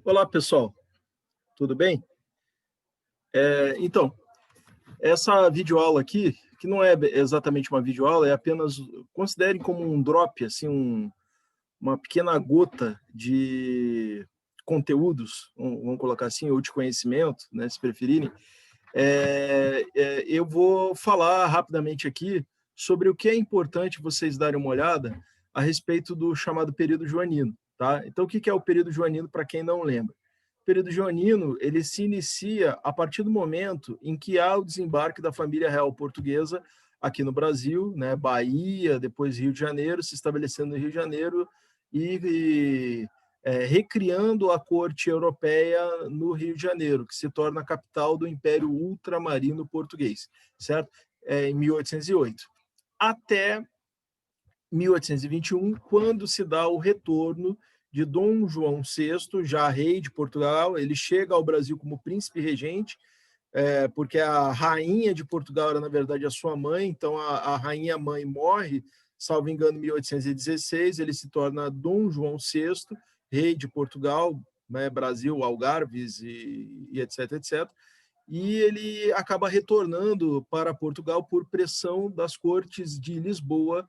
Olá, pessoal, tudo bem? Então, essa videoaula aqui, que não é exatamente uma videoaula, é apenas, considerem como um drop, assim, uma pequena gota de conteúdos, vamos colocar assim, ou de conhecimento, né, se preferirem. Eu vou falar rapidamente aqui sobre o que é importante vocês darem uma olhada a respeito do chamado período joanino, tá? Então, o que é o período joanino, para quem não lembra? O período joanino, ele se inicia a partir do momento em que há o desembarque da família real portuguesa aqui no Brasil, né, Bahia, depois Rio de Janeiro, se estabelecendo no Rio de Janeiro e recriando a corte europeia no Rio de Janeiro, que se torna a capital do Império Ultramarino Português, certo? Em 1808. Até 1821, quando se dá o retorno de Dom João VI, já rei de Portugal. Ele chega ao Brasil como príncipe regente, porque a rainha de Portugal era, na verdade, a sua mãe. Então, a rainha mãe morre, salvo engano, em 1816. Ele se torna Dom João VI, rei de Portugal, né, Brasil, Algarves e etc, etc. E ele acaba retornando para Portugal por pressão das cortes de Lisboa,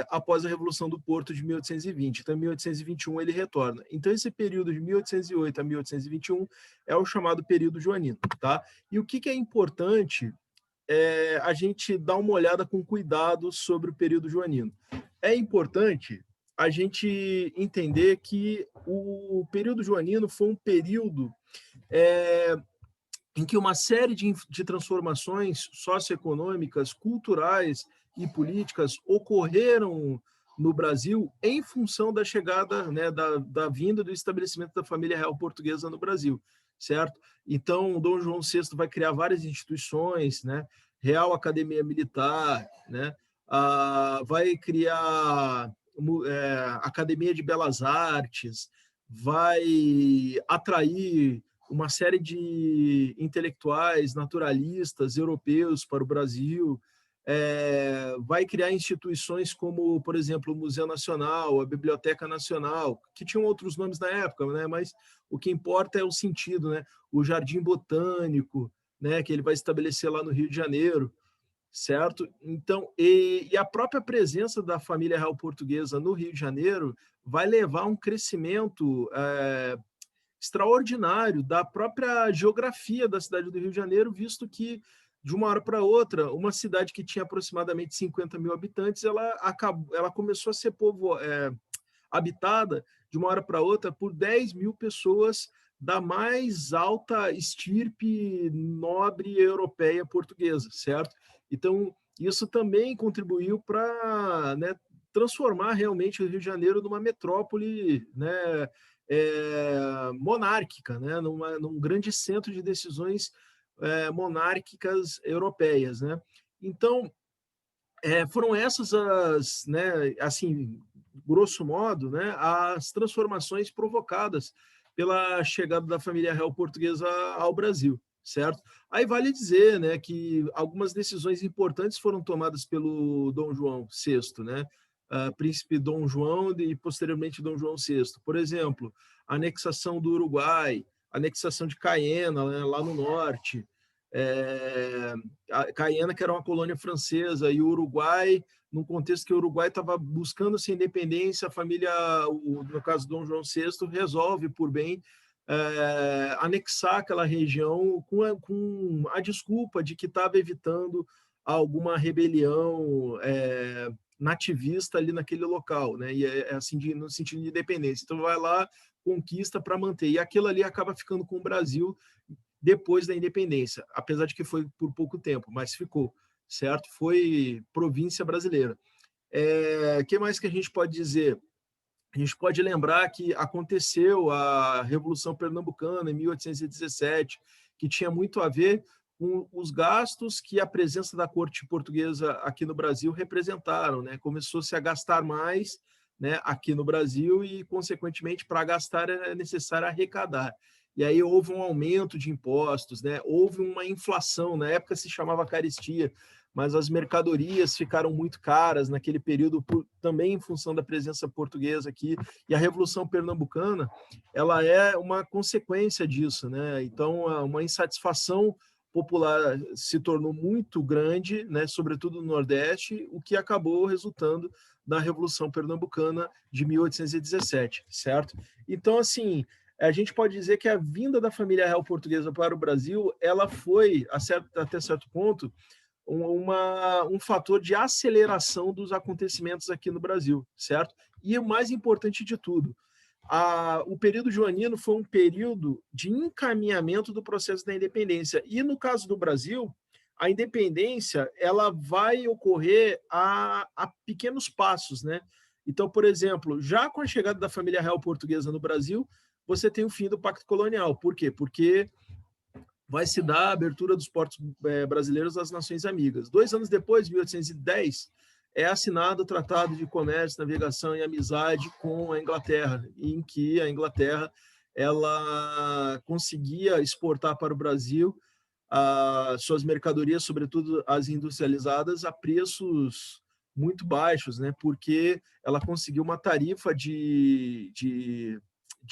após a Revolução do Porto de 1820. Então, em 1821, ele retorna. Então, esse período de 1808 a 1821 é o chamado período joanino. Tá? E o que é importante é a gente dar uma olhada com cuidado sobre o período joanino. É importante a gente entender que o período joanino foi um período em que uma série de transformações socioeconômicas, culturais e políticas ocorreram no Brasil em função da chegada, né, da vinda do estabelecimento da família real portuguesa no Brasil, certo? Então, Dom João VI vai criar várias instituições, né? Real Academia Militar, né? Vai criar Academia de Belas Artes, vai atrair uma série de intelectuais, naturalistas europeus para o Brasil, vai criar instituições como, por exemplo, o Museu Nacional, a Biblioteca Nacional, que tinham outros nomes na época, né? Mas o que importa é o sentido, né? O Jardim Botânico, né? Que ele vai estabelecer lá no Rio de Janeiro, certo? Então, e a própria presença da família real portuguesa no Rio de Janeiro vai levar a um crescimento extraordinário da própria geografia da cidade do Rio de Janeiro, visto que, de uma hora para outra, uma cidade que tinha aproximadamente 50 mil habitantes, ela começou a ser habitada, de uma hora para outra, por 10 mil pessoas da mais alta estirpe nobre europeia portuguesa, certo? Então, isso também contribuiu para, né, transformar realmente o Rio de Janeiro numa metrópole, né, monárquica, né, num grande centro de decisões monárquicas europeias, né? Então, foram essas as, né, assim, grosso modo, né, as transformações provocadas pela chegada da família real portuguesa ao Brasil, certo? Aí vale dizer, né, que algumas decisões importantes foram tomadas pelo Dom João VI, né? Príncipe Dom João e posteriormente Dom João VI. Por exemplo, a anexação do Uruguai, a anexação de Cayena, né, lá no norte, a Cayena, que era uma colônia francesa, e o Uruguai, num contexto que o Uruguai estava buscando sua independência, a família, no caso Dom João VI, resolve, por bem, anexar aquela região com a desculpa de que estava evitando alguma rebelião nativista ali naquele local, né? E assim, no sentido de independência. Então, vai lá, conquista para manter. E aquilo ali acaba ficando com o Brasil depois da independência, apesar de que foi por pouco tempo, mas ficou, certo? Foi província brasileira. O que mais que a gente pode dizer? A gente pode lembrar que aconteceu a Revolução Pernambucana em 1817, que tinha muito a ver com os gastos que a presença da corte portuguesa aqui no Brasil representaram, né? Começou-se a gastar mais, né, aqui no Brasil e, consequentemente, para gastar é necessário arrecadar. E aí houve um aumento de impostos, né? Houve uma inflação, na época se chamava carestia, mas as mercadorias ficaram muito caras naquele período, também em função da presença portuguesa aqui, e a Revolução Pernambucana, ela é uma consequência disso, né? Então, uma insatisfação popular se tornou muito grande, né, sobretudo no Nordeste, o que acabou resultando na Revolução Pernambucana de 1817, certo? Então, assim, a gente pode dizer que a vinda da família real portuguesa para o Brasil, ela foi, até certo ponto, um fator de aceleração dos acontecimentos aqui no Brasil, certo? E o mais importante de tudo, o período joanino foi um período de encaminhamento do processo da independência. E no caso do Brasil, a independência ela vai ocorrer a pequenos passos, né? Então, por exemplo, já com a chegada da família real portuguesa no Brasil, você tem o fim do Pacto Colonial. Por quê? Porque vai se dar a abertura dos portos brasileiros às nações amigas. 2 anos depois, 1810, é assinado o Tratado de Comércio, Navegação e Amizade com a Inglaterra, em que a Inglaterra ela conseguia exportar para o Brasil suas mercadorias, sobretudo as industrializadas, a preços muito baixos, né? Porque ela conseguiu uma tarifa de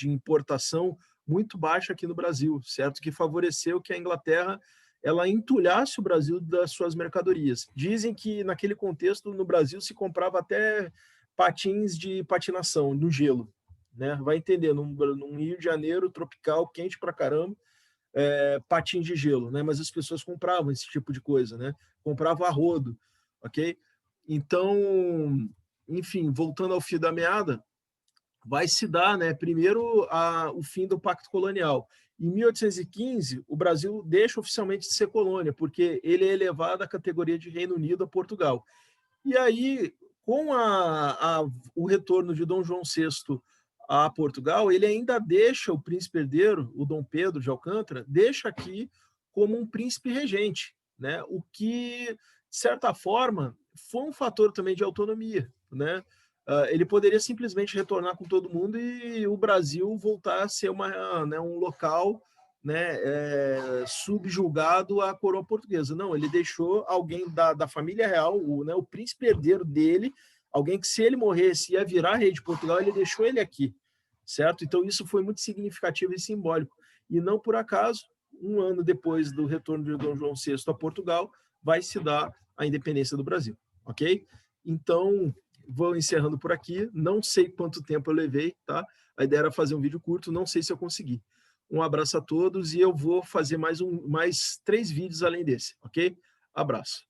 importação muito baixa aqui no Brasil, certo? Que favoreceu que a Inglaterra ela entulhasse o Brasil das suas mercadorias. Dizem que naquele contexto no Brasil se comprava até patins de patinação no gelo, né? Vai entender, num Rio de Janeiro tropical, quente pra caramba, patins de gelo, né? Mas as pessoas compravam esse tipo de coisa, né? Compravam a rodo, ok? Então, enfim, voltando ao fio da meada, vai se dar, né, primeiro o fim do Pacto Colonial. Em 1815, o Brasil deixa oficialmente de ser colônia, porque ele é elevado à categoria de Reino Unido a Portugal. E aí, com o retorno de Dom João VI a Portugal, ele ainda deixa o príncipe herdeiro, o Dom Pedro de Alcântara, deixa aqui como um príncipe regente, né? O que, de certa forma, foi um fator também de autonomia, né? Ele poderia simplesmente retornar com todo mundo e o Brasil voltar a ser um local, né, subjugado à coroa portuguesa. Não, ele deixou alguém da família real, o príncipe herdeiro dele, alguém que se ele morresse ia virar rei de Portugal, ele deixou ele aqui, certo? Então isso foi muito significativo e simbólico. E não por acaso, um ano depois do retorno de Dom João VI a Portugal, vai se dar a independência do Brasil, ok? Então, vou encerrando por aqui. Não sei quanto tempo eu levei, tá? A ideia era fazer um vídeo curto, não sei se eu consegui. Um abraço a todos e eu vou fazer mais 3 vídeos além desse, ok? Abraço.